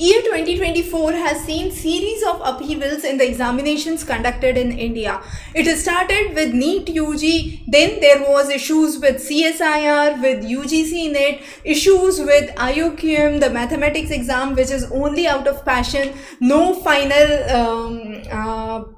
Year 2024 has seen series of upheavals in the examinations conducted in India. It started with NEET UG, then there was issues with CSIR, with UGC NET, issues with IOQM, the mathematics exam which is only out of passion, no final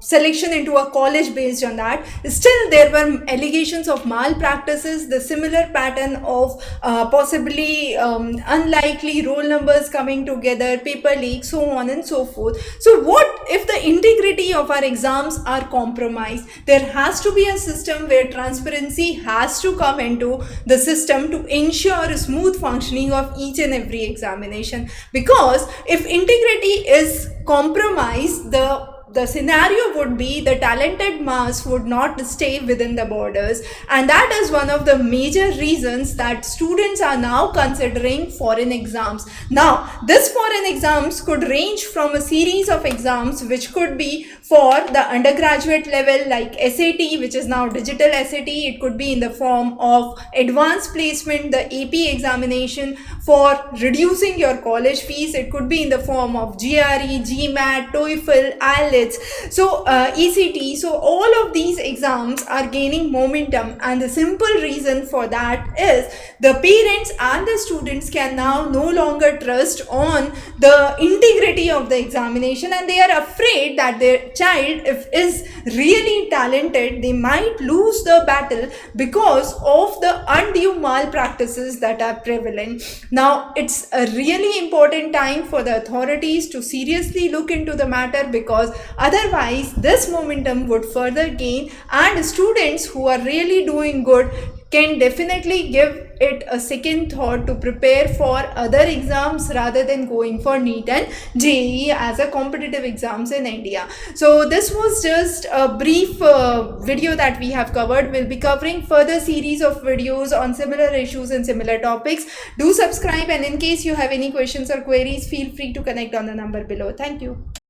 selection into a college based on that. Still there were allegations of malpractices, the similar pattern of possibly unlikely roll numbers coming together, paper leaks, so on and so forth. So what if the integrity of our exams are compromised? There has to be a system where transparency has to come into the system to ensure smooth functioning of each and every examination, because if integrity is compromised, the scenario would be the talented mass would not stay within the borders, and that is one of the major reasons that students are now considering foreign exams. Now this foreign exams could range from a series of exams which could be for the undergraduate level like SAT, which is now digital SAT. It could be in the form of advanced placement, the AP examination for reducing your college fees. It could be in the form of GRE, GMAT, TOEFL, IELTS, so ECT. So all of these exams are gaining momentum, and the simple reason for that is the parents and the students can now no longer trust on the integrity of the examination, and they are afraid that their child, if is really talented, they might lose the battle because of the undue malpractices that are prevalent. Now it's a really important time for the authorities to seriously look into the matter, because otherwise this momentum would further gain, and students who are really doing good can definitely give it a second thought to prepare for other exams rather than going for NEET and JEE as a competitive exams in India. So this was just a brief video that we have covered. We'll be covering further series of videos on similar issues and similar topics. Do subscribe, and in case you have any questions or queries, feel free to connect on the number below. Thank you.